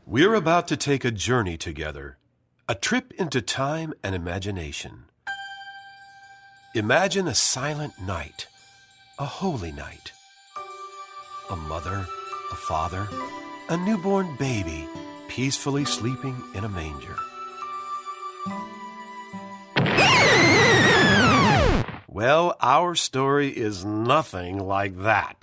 We're about to take a journey together, a trip into time and imagination. Imagine a silent night, a holy night. A mother, a father, a newborn baby peacefully sleeping in a manger. Well, our story is nothing like that.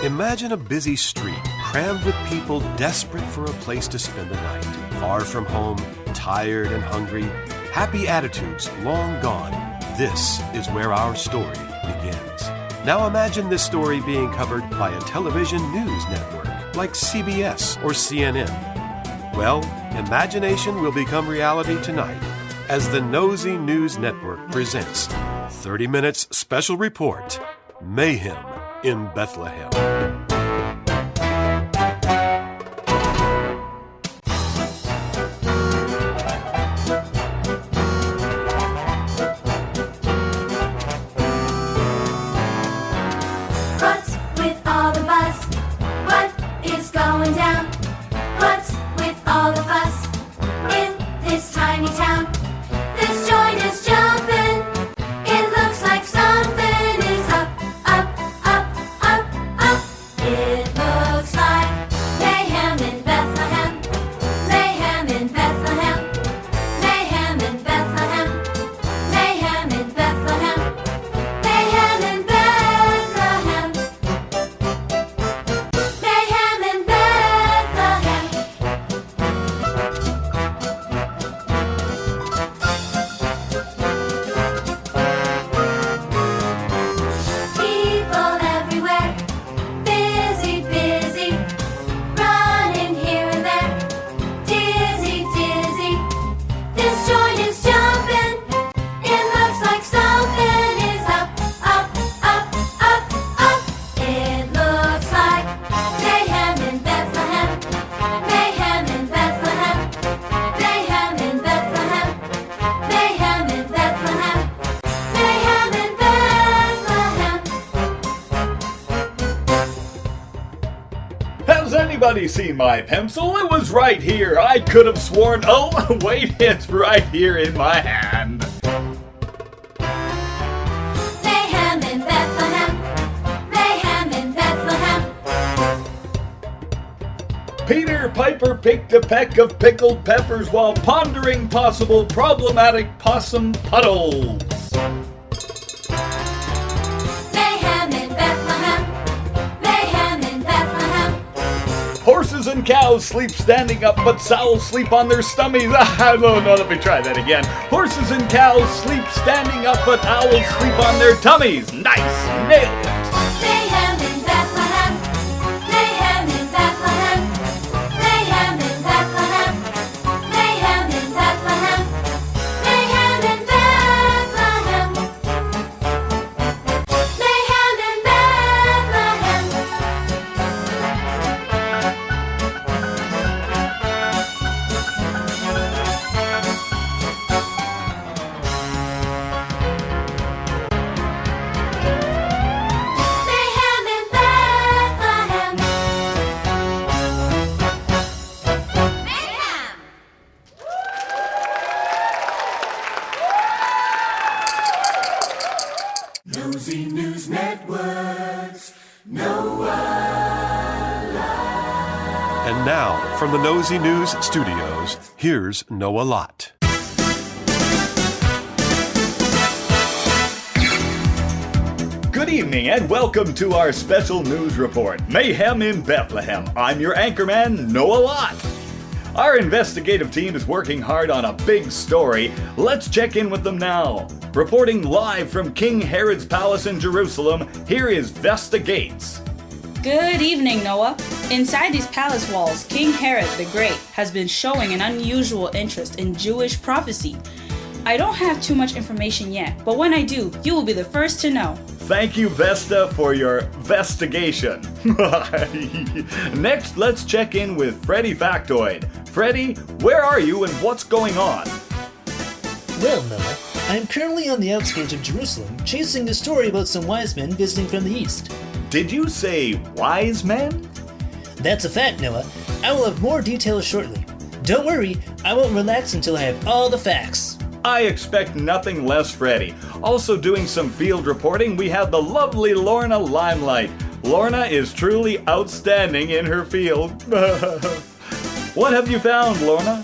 Imagine a busy street crammed with people desperate for a place to spend the night. Far from home, tired and hungry, happy attitudes long gone. This is where our story begins. Now imagine this story being covered by a television news network like CBS or CNN. Well, imagination will become reality tonight as the Nosy News Network presents 30 Minutes Special Report, Mayhem in Bethlehem. What's with all the buzz? What is going down? What's with all the fuss in this tiny town? This joint is jumping. It looks like something is up, up, up, up, up. It looks like mayhem in Bethlehem. Mayhem in Bethlehem. Mayhem in Bethlehem. Mayhem in Bethlehem. Mayhem in Bethlehem. Mayhem in Bethlehem. People everywhere, busy, busy, running here and there, dizzy, dizzy. This joint is jumping. It looks like something is up, up, up, up, up. It looks like mayhem in Bethlehem. Mayhem in Bethlehem. Mayhem in Bethlehem. Mayhem in Bethlehem. Mayhem in Bethlehem. Has anybody seen my pencil? It was right here. I could have sworn. Oh, wait, it's right here in my hand. Mayhem in Bethlehem. Mayhem in Bethlehem. Peter Piper picked a peck of pickled peppers while pondering possible problematic possum puddles. Mayhem in Bethlehem. Mayhem in Bethlehem. Horses and cows sleep standing up, but owls sleep on their stomachs. No, let me try that again. Horses and cows sleep standing up, but owls sleep on their tummies. Nice, nailed it. Mayhem in Bethlehem. Mayhem in Bethlehem. Mayhem in Bethlehem. Mayhem in Bethlehem. Mayhem in Bethlehem. Mayhem in Bethlehem. Mayhem in Bethlehem. Mayhem. Nosy News Networks. And now, from the Nosy News Studios, here's Noah Lott. Good evening and welcome to our special news report, Mayhem in Bethlehem. I'm your anchorman, Noah Lott. Our investigative team is working hard on a big story. Let's check in with them now. Reporting live from King Herod's palace in Jerusalem, here is Vesta Gates. Good evening, Noah. Inside these palace walls, King Herod the Great has been showing an unusual interest in Jewish prophecy. I don't have too much information yet, but when I do, you will be the first to know. Thank you, Vesta, for your vestigation. Next, let's check in with Freddy Factoid. Freddy, where are you and what's going on? Well, Noah, I am currently on the outskirts of Jerusalem, chasing a story about some wise men visiting from the east. Did you say wise men? That's a fact, Noah. I will have more details shortly. Don't worry, I won't relax until I have all the facts. I expect nothing less, Freddy. Also doing some field reporting, we have the lovely Lorna Limelight. Lorna is truly outstanding in her field. What have you found, Lorna?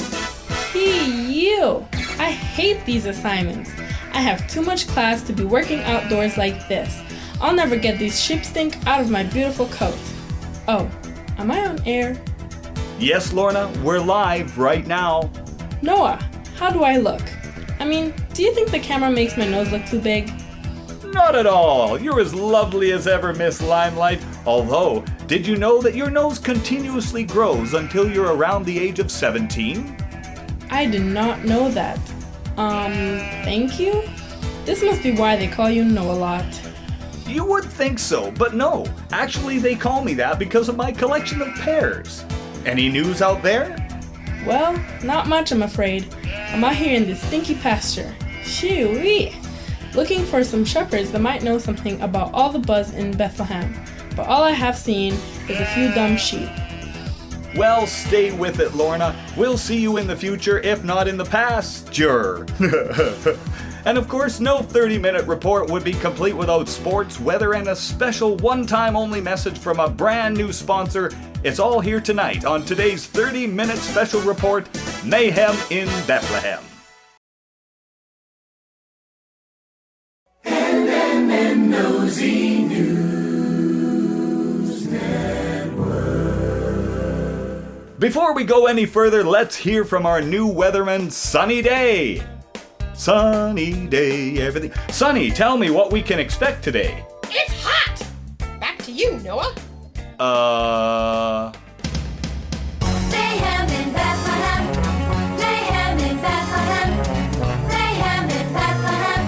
You! I hate these assignments. I have too much class to be working outdoors like this. I'll never get these sheep stink out of my beautiful coat. Oh, am I on air? Yes, Lorna, we're live right now. Noah, how do I look? I mean, do you think the camera makes my nose look too big? Not at all. You're as lovely as ever, Miss Limelight. Although, did you know that your nose continuously grows until you're around the age of 17? I did not know that. Thank you? This must be why they call you Know-a-Lot. You would think so, but no. Actually, they call me that because of my collection of pears. Any news out there? Well, not much, I'm afraid. I'm out here in this stinky pasture. Shoo-wee! Looking for some shepherds that might know something about all the buzz in Bethlehem. But all I have seen is a few dumb sheep. Well, stay with it, Lorna. We'll see you in the future, if not in the past. Sure. And of course, no 30-minute report would be complete without sports, weather, and a special one-time only message from a brand new sponsor. It's all here tonight on today's 30-minute special report, Mayhem in Bethlehem. Nosy News Network. Before we go any further, let's hear from our new weatherman, Sunny Day. Sunny Day, everything. Sunny, tell me what we can expect today. It's hot! Back to you, Noah. Mayhem in Bethlehem. Mayhem in Bethlehem. Mayhem in Bethlehem.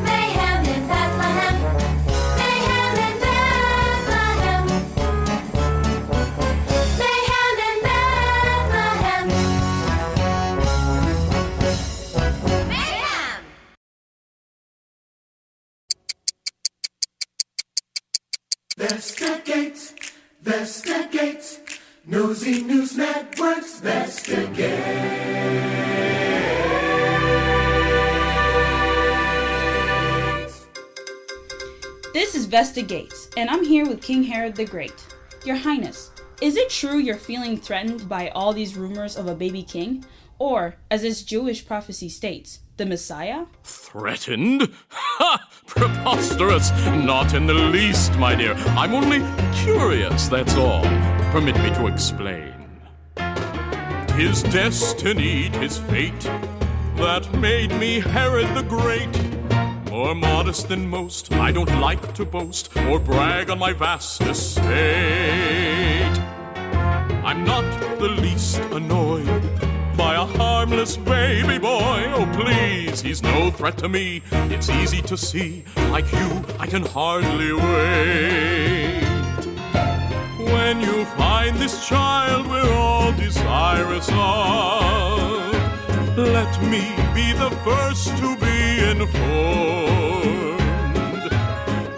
Mayhem in Bethlehem. Mayhem in Bethlehem. Mayhem in Bethlehem. Mayhem! Investigates, Nosy News Network's Investigates. This is Vesta Gates, and I'm here with King Herod the Great. Your Highness, is it true you're feeling threatened by all these rumors of a baby king? Or, as this Jewish prophecy states, the Messiah? Threatened? Ha! Preposterous! Not in the least, my dear. I'm only curious, that's all. Permit me to explain. 'Tis destiny, 'tis fate, that made me Herod the Great. More modest than most, I don't like to boast or brag on my vast estate. I'm not the least annoyed by a harmless baby boy. Oh, please, he's no threat to me. It's easy to see. Like you, I can hardly wait. When you find this child we're all desirous of, let me be the first to be informed.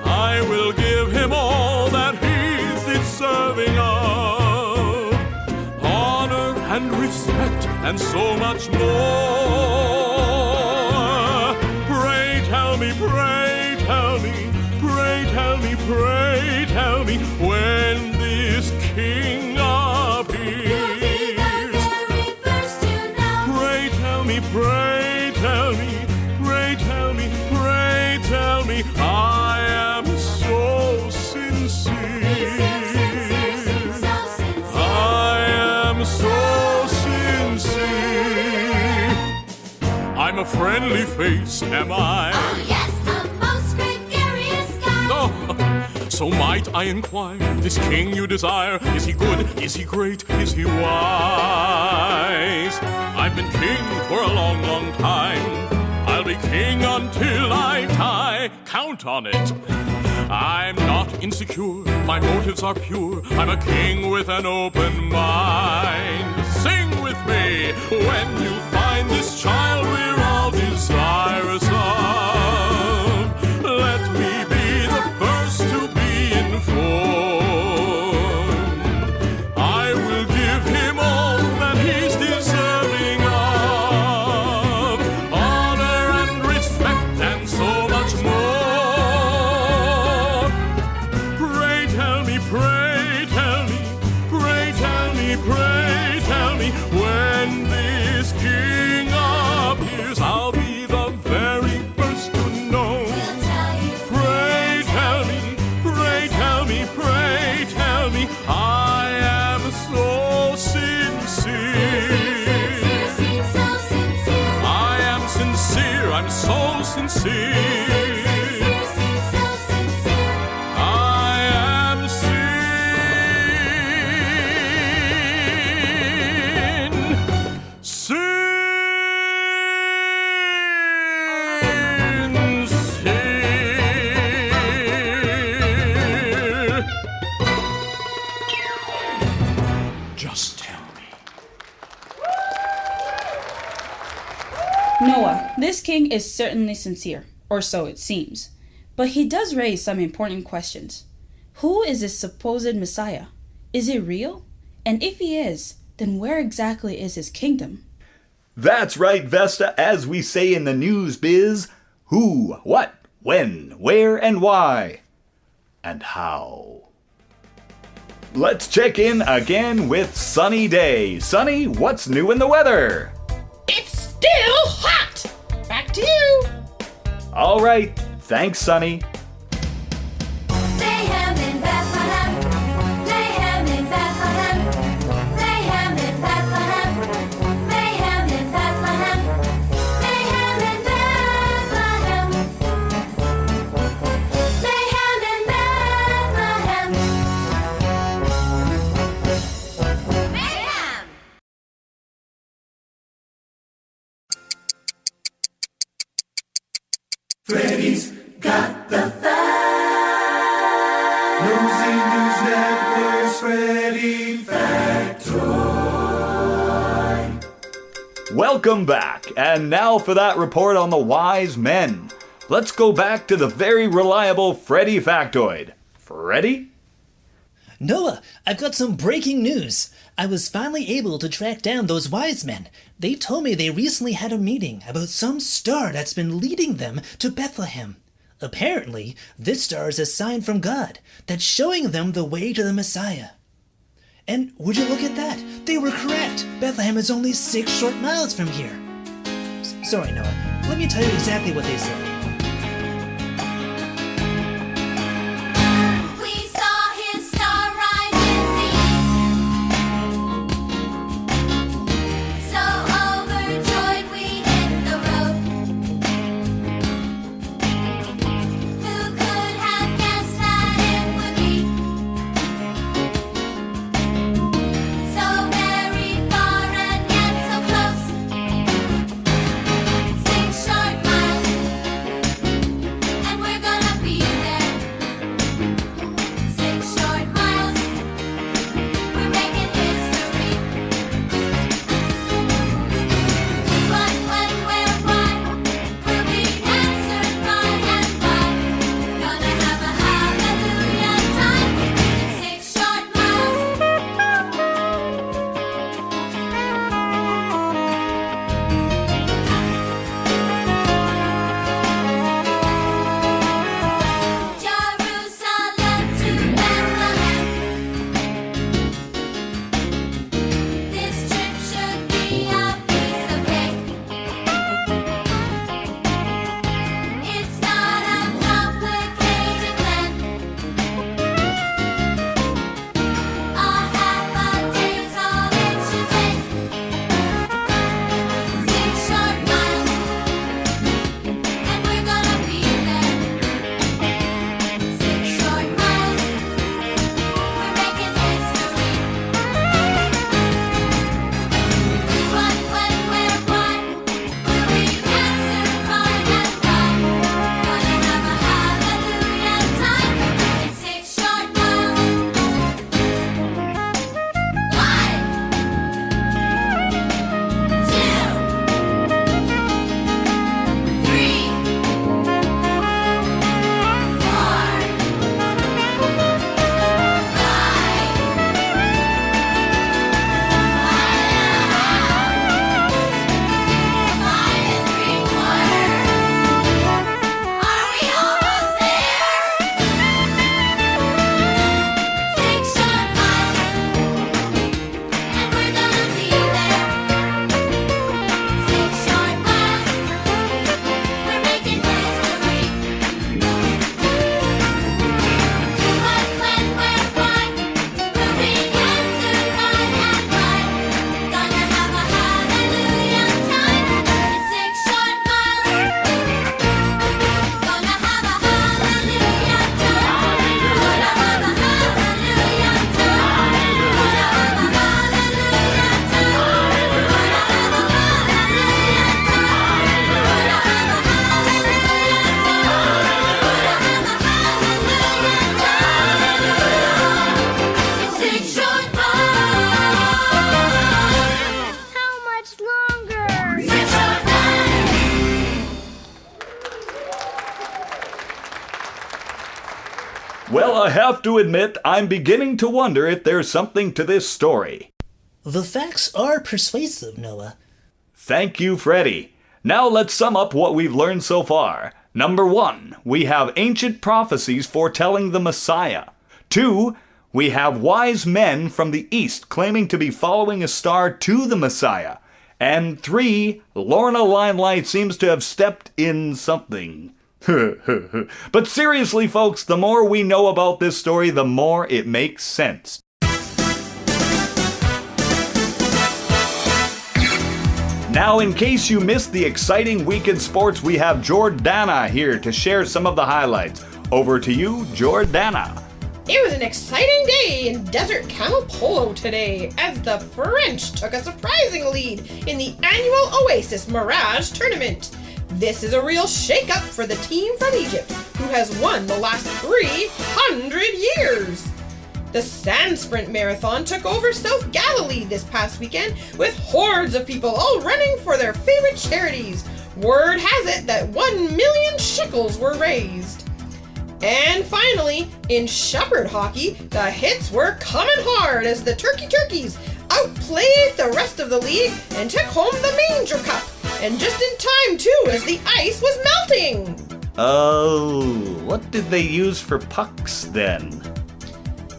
I will give him all that he's deserving of, honor and respect and so much more. Pray tell me, pray tell me, pray tell me, pray tell me, when this king appears. You'll be the very first to know. Pray tell me, pray tell me, pray tell me, pray tell me, I am so sincere. He's so sincere, seems so sincere. I am so sincere. I'm a friendly face, am I? Oh yes, a most gregarious guy. Oh, so might I inquire, this king you desire, is he good, is he great, is he wise? I've been king for a long, long time. I'll be king until I die. Count on it. I'm not insecure, my motives are pure. I'm a king with an open mind. Sing with me. When you find this child we're all desirous of, let me be the first to be informed. I will give him all that he's deserving of, honor and respect and so much more. Pray tell me, pray tell me, pray tell me, pray tell me, when this king appears, I'll be the very first to know. We'll tell you. Pray tell me, pray tell me, pray tell me, I am so sincere. Seem so sincere. I am sincere, I'm so sincere. Seem so sincere. I am sincere. Just tell me. Noah, this king is certainly sincere, or so it seems. But he does raise some important questions. Who is this supposed Messiah? Is he real? And if he is, then where exactly is his kingdom? That's right, Vesta, as we say in the news biz, who, what, when, where, and why, and how. Let's check in again with Sunny Day. Sunny, what's new in the weather? It's still hot. Back to you. All right, thanks, Sunny. Mayhem in Bethlehem. Mayhem in Bethlehem. Mayhem in Bethlehem. Mayhem in Bethlehem. Mayhem in Bethlehem. Mayhem in Bethlehem. Mayhem. Freddy's got the facts. Nosy News Network's Freddy Factoid. Welcome back, and now for that report on the wise men. Let's go back to the very reliable Freddy Factoid. Freddy? Noah, I've got some breaking news. I was finally able to track down those wise men. They told me they recently had a meeting about some star that's been leading them to Bethlehem. Apparently, this star is a sign from God that's showing them the way to the Messiah. And would you look at that? They were correct. Bethlehem is only 6 short miles from here. Sorry, Noah. Let me tell you exactly what they said. We saw his star rise in the east. So overjoyed we hit the road. Who could have guessed that it would be so very far and yet so close? 6 short miles. Well, I have to admit, I'm beginning to wonder if there's something to this story. The facts are persuasive, Noah. Thank you, Freddy. Now let's sum up what we've learned so far. Number 1, we have ancient prophecies foretelling the Messiah. 2, we have wise men from the east claiming to be following a star to the Messiah. And 3, Lorna Limelight seems to have stepped in something. But seriously, folks, the more we know about this story, the more it makes sense. Now, in case you missed the exciting week in sports, we have Jordana here to share some of the highlights. Over to you, Jordana. It was an exciting day in Desert Camel Polo today, as the French took a surprising lead in the annual Oasis Mirage tournament. This is a real shake-up for the team from Egypt, who has won the last 300 years. The Sand Sprint Marathon took over South Galilee this past weekend, with hordes of people all running for their favorite charities. Word has it that 1 million shekels were raised. And finally, in shepherd hockey, the hits were coming hard as the Turkeys outplayed the rest of the league and took home the Manger Cup. And just in time, too, as the ice was melting. Oh, what did they use for pucks then?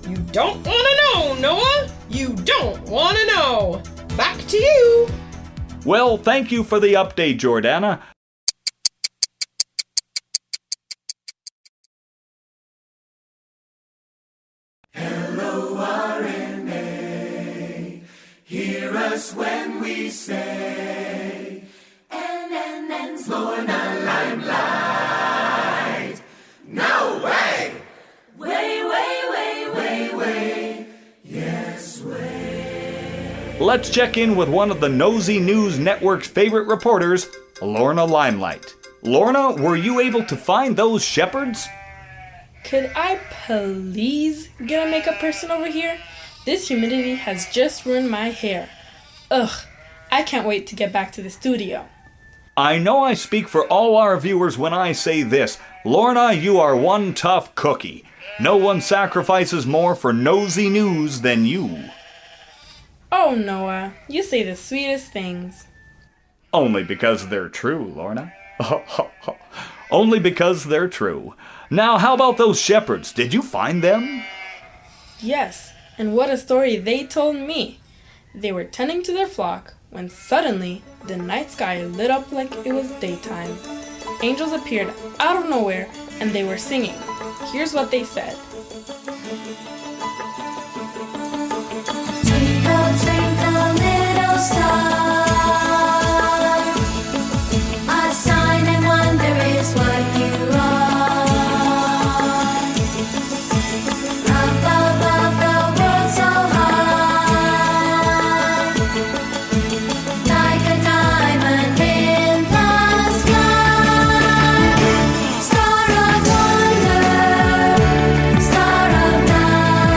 You don't want to know, Noah. You don't want to know. Back to you. Well, thank you for the update, Jordana. L-O-R-N-A, hear us when we say N-N-N's Lorna Limelight. No way! Way, way, way, way, Way, yes, way. Let's check in with one of the Nosy News Network's favorite reporters, Lorna Limelight. Lorna, were you able to find those shepherds? Could I please get a makeup person over here? This humidity has just ruined my hair. Ugh, I can't wait to get back to the studio. I know I speak for all our viewers when I say this. Lorna, you are one tough cookie. No one sacrifices more for Nosy News than you. Oh, Noah, you say the sweetest things. Only because they're true, Lorna. Only because they're true. Now, how about those shepherds? Did you find them? Yes, and what a story they told me. They were tending to their flock when suddenly the night sky lit up like it was daytime. Angels appeared out of nowhere and they were singing. Here's what they said. Twinkle, twinkle, little star, a sign and wonder is what you are. Up above the world so high, like a diamond in the sky. Star of wonder, star of night.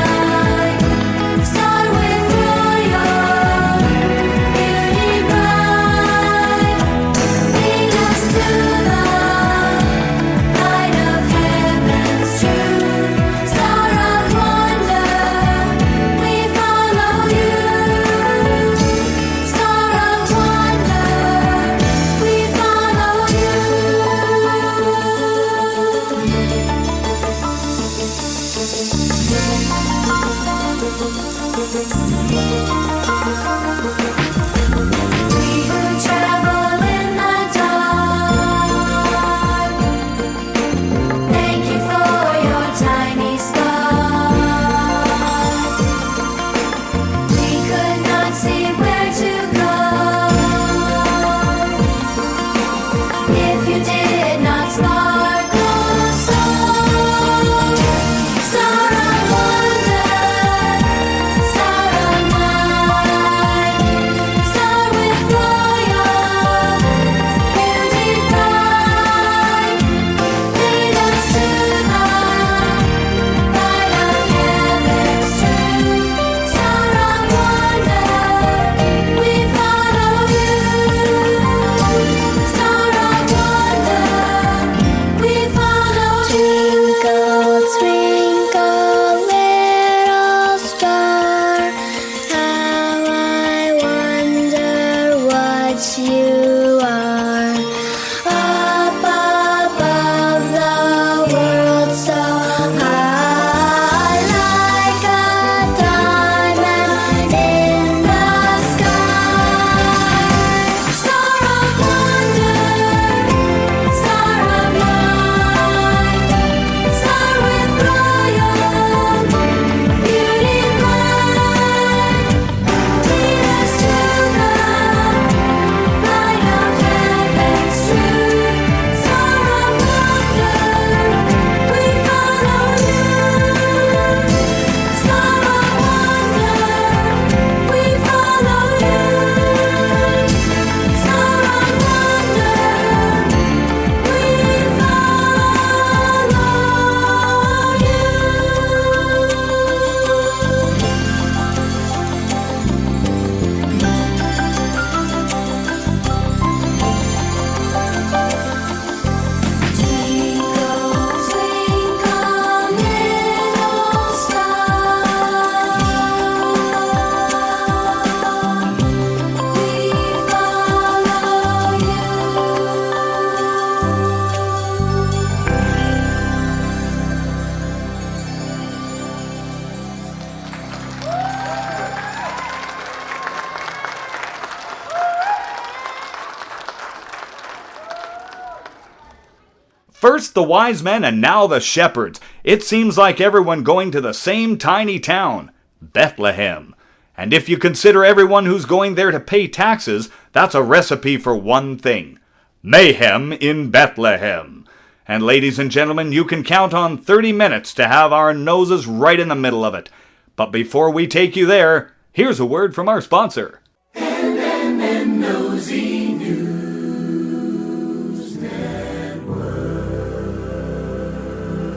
First the wise men and now the shepherds. It seems like everyone going to the same tiny town, Bethlehem. And if you consider everyone who's going there to pay taxes, that's a recipe for one thing: mayhem in Bethlehem. And ladies and gentlemen, you can count on 30 minutes to have our noses right in the middle of it. But before we take you there, here's a word from our sponsor. Nosy News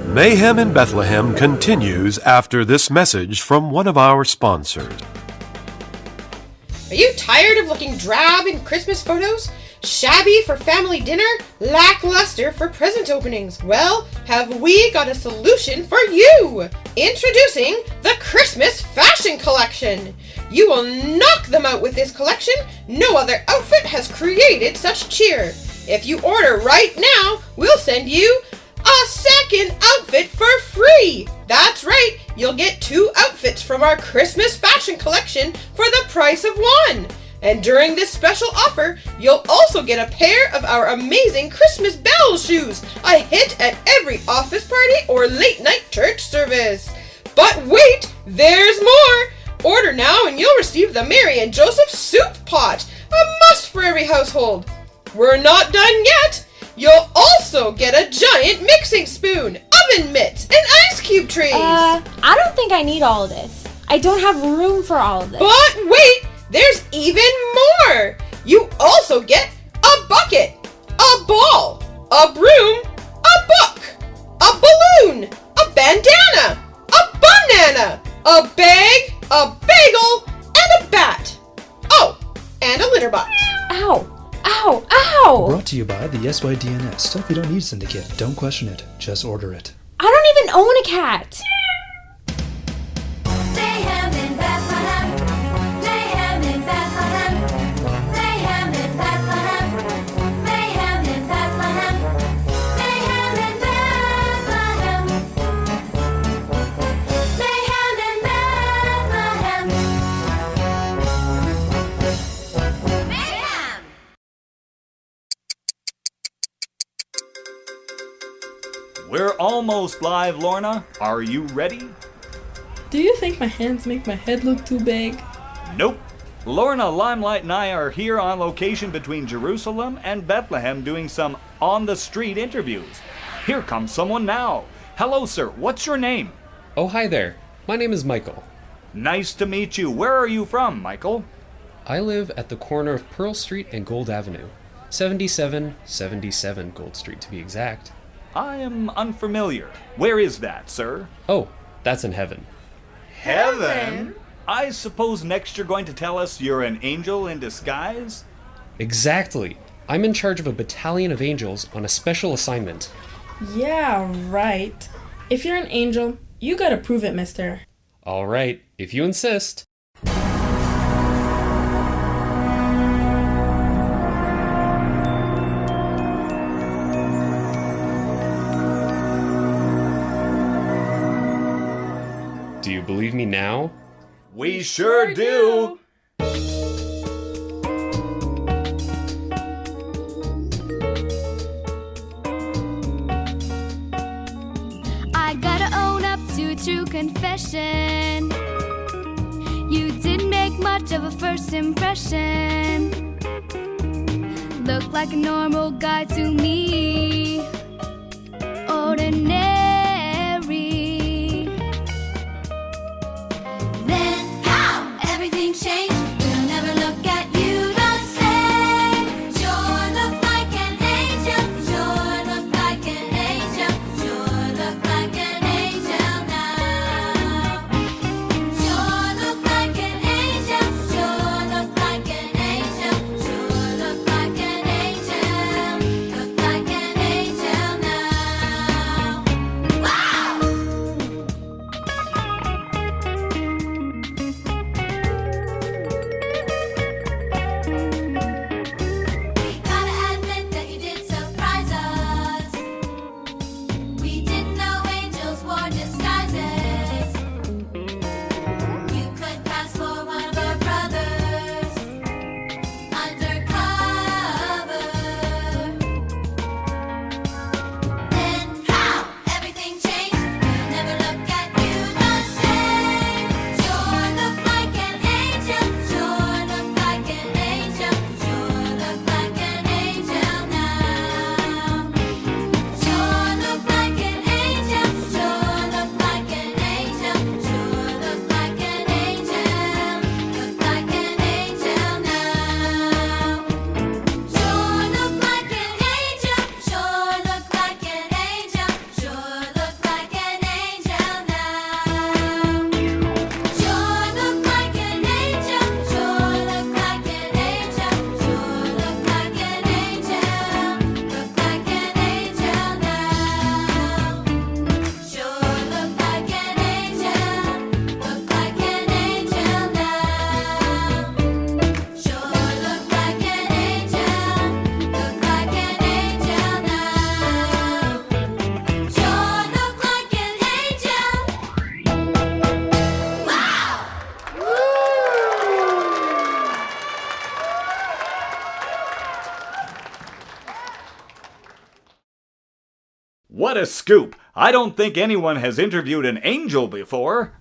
Mayhem in Bethlehem continues after this message from one of our sponsors. Are you tired of looking drab in Christmas photos? Shabby for family dinner? Lackluster for present openings? Well, have we got a solution for you? Introducing the Christmas Fashion Collection. You will knock them out with this collection. No other outfit has created such cheer. If you order right now, we'll send you a second outfit for free. That's right, you'll get 2 outfits from our Christmas Fashion Collection for the price of 1. And during this special offer, you'll also get a pair of our amazing Christmas bell shoes, a hit at every office party or late night church service. But wait, there's more! Order now and you'll receive the Mary and Joseph Soup Pot, a must for every household. We're not done yet! You'll also get a giant mixing spoon, oven mitts, and ice cube trays. I don't think I need all of this. I don't have room for all of this. But wait! There's even more! You also get a bucket, a ball, a broom, a book, a balloon, a bandana, a banana, a bag, a bagel, and a bat. Oh, and a litter box. Ow! Ow! Ow! Brought to you by the SYDNS. Stuff you don't need syndicate. Don't question it. Just order it. I don't even own a cat! Mayhem in Bethlehem. Mayhem in Bethlehem. Mayhem in Bethlehem. Mayhem in Bethlehem. Mayhem in Bethlehem. Mayhem in Bethlehem. Mayhem! We're almost live, Lorna. Are you ready? Do you think my hands make my head look too big? Nope. Lorna, Limelight, and I are here on location between Jerusalem and Bethlehem doing some on-the-street interviews. Here comes someone now. Hello, sir. What's your name? Oh, hi there. My name is Michael. Nice to meet you. Where are you from, Michael? I live at the corner of Pearl Street and Gold Avenue. 7777 Gold Street, to be exact. I am unfamiliar. Where is that, sir? Oh, that's in heaven. Heaven? I suppose next you're going to tell us you're an angel in disguise? Exactly. I'm in charge of a battalion of angels on a special assignment. Yeah, right. If you're an angel, you gotta prove it, mister. All right, if you insist. Do you believe me now? We sure do! I gotta own up to a true confession. You didn't make much of a first impression. Looked like a normal guy to me. Ordinary. Then, pow! Everything changed. We'll never look at you the same. Sure look like an angel. Sure look like an angel. Sure look like an angel now. Sure look like an angel. Sure look like an angel. Sure look like an angel. Look like an angel. What a scoop! I don't think anyone has interviewed an angel before.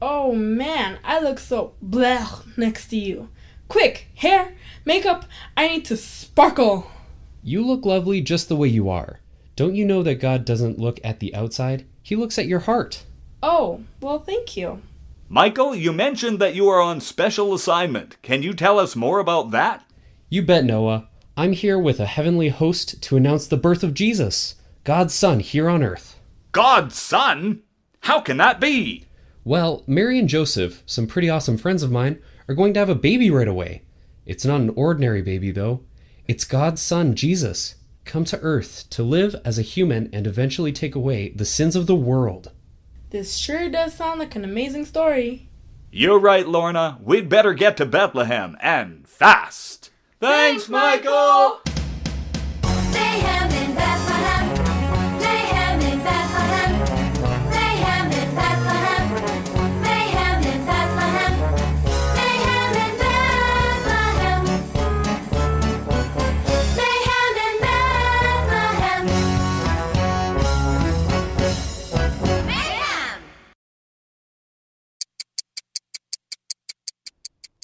Oh man, I look so blech next to you. Quick, hair, makeup, I need to sparkle. You look lovely just the way you are. Don't you know that God doesn't look at the outside? He looks at your heart. Oh, well, thank you. Michael, you mentioned that you are on special assignment. Can you tell us more about that? You bet, Noah. I'm here with a heavenly host to announce the birth of Jesus, God's Son here on earth. God's Son? How can that be? Well, Mary and Joseph, some pretty awesome friends of mine, are going to have a baby right away. It's not an ordinary baby, though. It's God's Son, Jesus, come to earth to live as a human and eventually take away the sins of the world. This sure does sound like an amazing story. You're right, Lorna. We'd better get to Bethlehem, and fast. Thanks, Michael! Mayhem in Bethlehem. Mayhem in Bethlehem. Mayhem in Bethlehem. Mayhem in Bethlehem. Mayhem in Bethlehem. Mayhem in Bethlehem. Mayhem!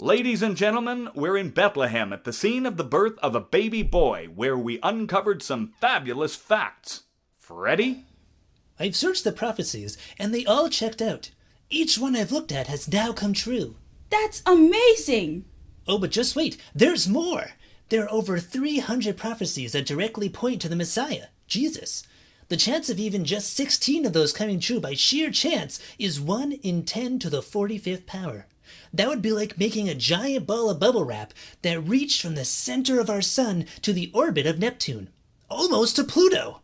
Ladies and gentlemen, we're in Bethlehem at the scene of the birth of a baby boy, where we uncovered some fabulous facts. Freddy? I've searched the prophecies, and they all checked out. Each one I've looked at has now come true. That's amazing! Oh, but just wait, there's more! There are over 300 prophecies that directly point to the Messiah, Jesus. The chance of even just 16 of those coming true by sheer chance is 1 in 10 to the 45th power. That would be like making a giant ball of bubble wrap that reached from the center of our sun to the orbit of Neptune, almost to Pluto.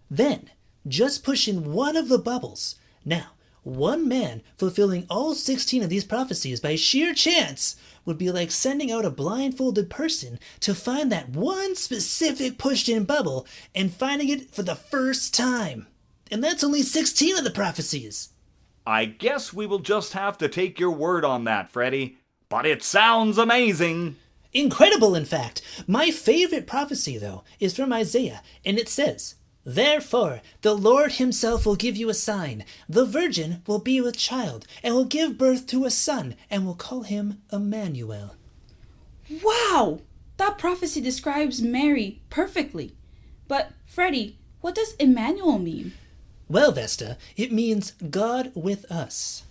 Then, just push in one of the bubbles. Now, one man fulfilling all 16 of these prophecies by sheer chance would be like sending out a blindfolded person to find that one specific pushed-in bubble and finding it for the first time. And that's only 16 of the prophecies. I guess we will just have to take your word on that, Freddy. But it sounds amazing. Incredible, in fact. My favorite prophecy, though, is from Isaiah, and it says, "Therefore, the Lord himself will give you a sign. The virgin will be with child, and will give birth to a son, and will call him Emmanuel." Wow! That prophecy describes Mary perfectly. But, Freddy, what does Emmanuel mean? Well, Vesta, it means God with us.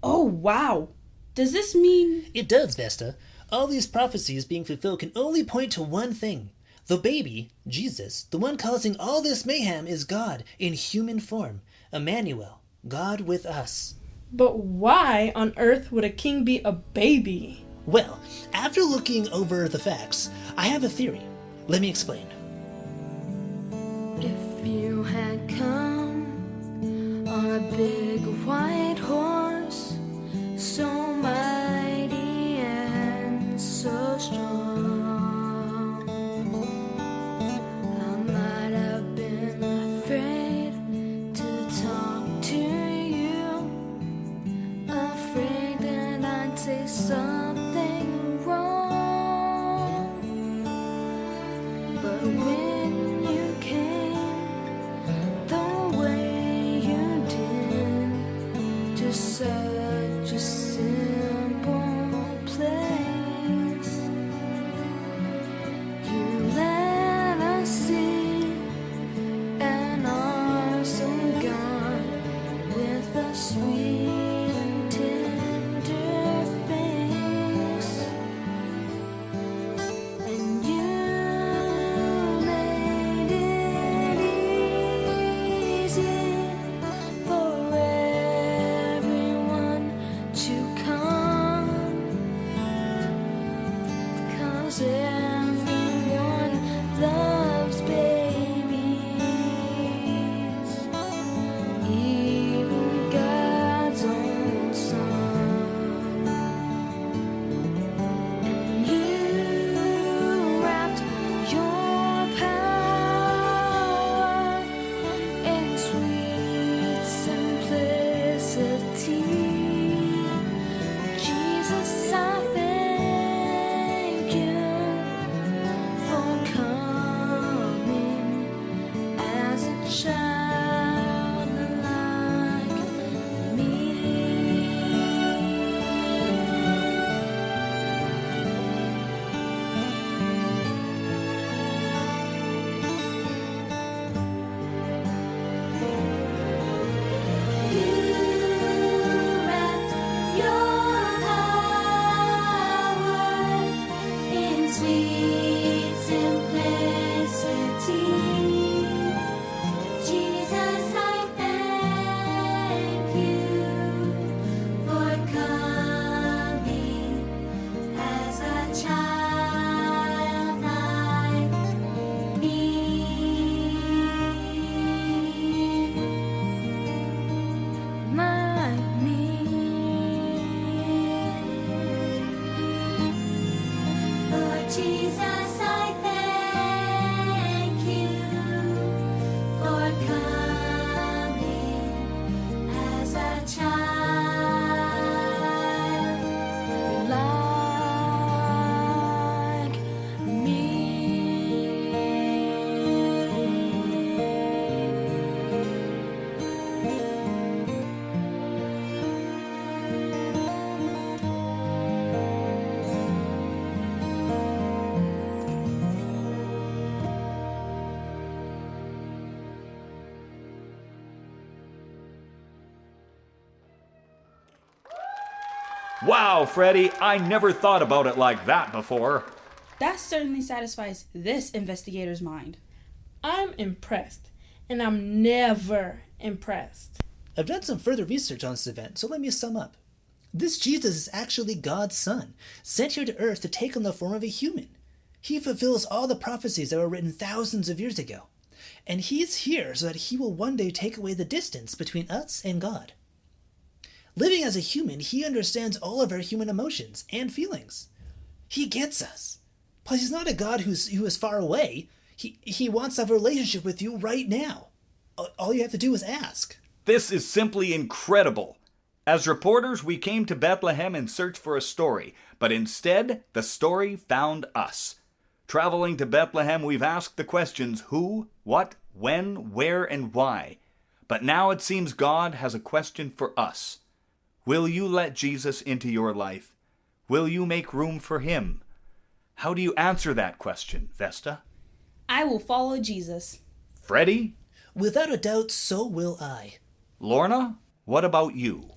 Oh, wow! Does this mean... It does, Vesta. All these prophecies being fulfilled can only point to one thing. The baby, Jesus, the one causing all this mayhem, is God in human form. Emmanuel, God with us. But why on earth would a king be a baby? Well, after looking over the facts, I have a theory. Let me explain. If you had come on a big white horse, so mighty and so strong, I might have been afraid to talk to you, afraid that I'd say something wrong. But when you came the way you did, Wow, Freddy, I never thought about it like that before. That certainly satisfies this investigator's mind. I'm impressed, and I'm never impressed. I've done some further research on this event, so let me sum up. This Jesus is actually God's son, sent here to earth to take on the form of a human. He fulfills all the prophecies that were written thousands of years ago. And he's here so that he will one day take away the distance between us and God. Living as a human, he understands all of our human emotions and feelings. He gets us. Plus, he's not a God who is far away. He wants to have a relationship with you right now. All you have to do is ask. This is simply incredible. As reporters, we came to Bethlehem in search for a story, but instead, the story found us. Traveling to Bethlehem, we've asked the questions who, what, when, where, and why. But now it seems God has a question for us. Will you let Jesus into your life? Will you make room for him? How do you answer that question, Vesta? I will follow Jesus. Freddy? Without a doubt, so will I. Lorna, what about you?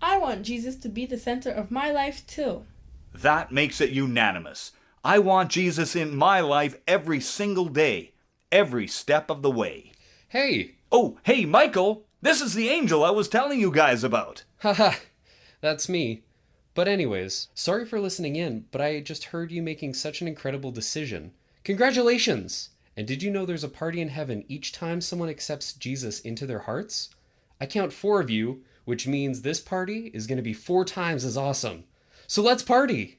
I want Jesus to be the center of my life too. That makes it unanimous. I want Jesus in my life every single day, every step of the way. Hey! Oh, hey, Michael! This is the angel I was telling you guys about. Haha, that's me. But anyways, sorry for listening in, but I just heard you making such an incredible decision. Congratulations! And did you know there's a party in heaven each time someone accepts Jesus into their hearts? I count 4 of you, which means this party is going to be 4 times as awesome. So let's party!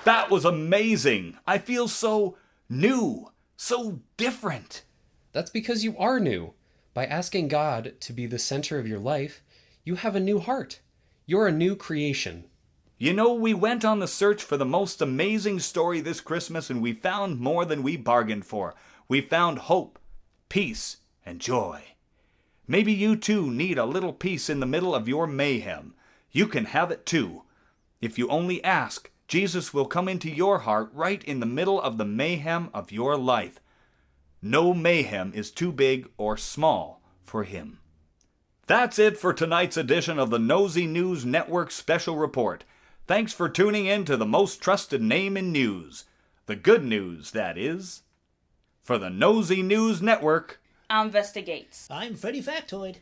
That was amazing. I feel so new, So different. That's because you are new. By asking God to be the center of your life, you have a new heart. You're a new creation. You know, we went on the search for the most amazing story this Christmas, and we found more than we bargained for. We found hope, peace, and joy. Maybe you too need a little peace in the middle of your mayhem. You can have it too. If you only ask, Jesus will come into your heart right in the middle of the mayhem of your life. No mayhem is too big or small for him. That's it for tonight's edition of the Nosy News Network Special Report. Thanks for tuning in to the most trusted name in news. The good news, that is. For the Nosy News Network, I'm Investigates. I'm Freddy Factoid.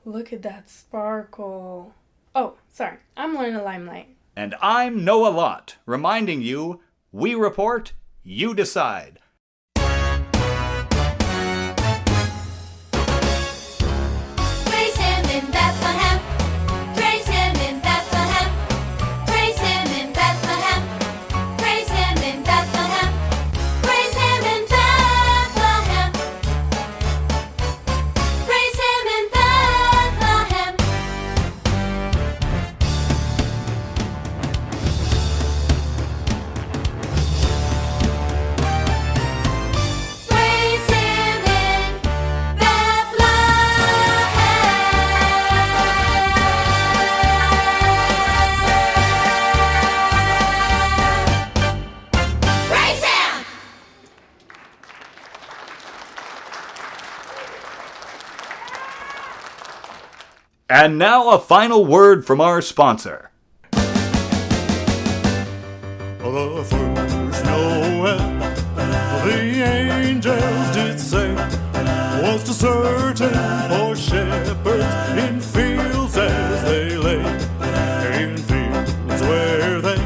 Look at that sparkle. Oh, sorry. I'm Lorna Limelight. and I'm Noah Lott, reminding you, we report, you decide. Praise him in Bethlehem. Praise him in Bethlehem. Praise him in Bethlehem. Praise him in Bethlehem. Praise him in Bethlehem. Praise him in Bethlehem. Praise him in Bethlehem. Praise him! And now a final word from our sponsor. The first Noel, the angels did say, was to certain poor shepherds in fields as they lay, in fields where they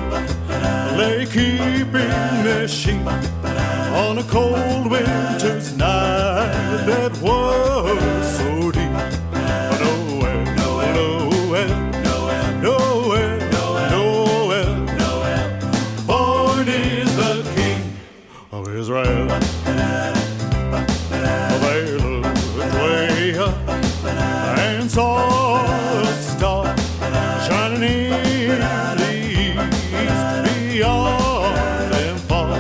lay keeping their sheep on a cold winter's night that was so deep. Noel, Noel, Noel, Noel, Noel, born is the King of Israel. They looked way up and saw a star shining in the east beyond them far,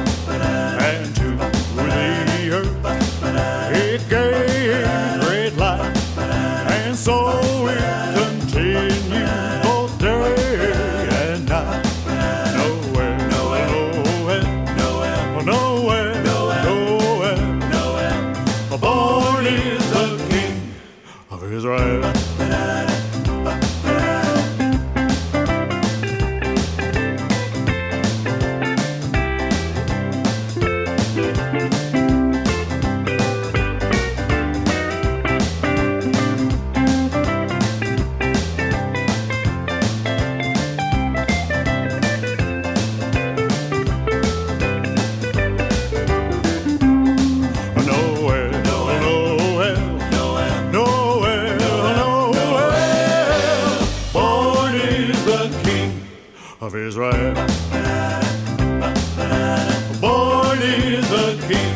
and to the earth it gave great light, and so it continued both day and night. Nowhere, nowhere, nowhere, nowhere, nowhere, nowhere, born is the King of Israel. Nowhere, nowhere, nowhere, nowhere, nowhere, born is the King of Israel. Born is the King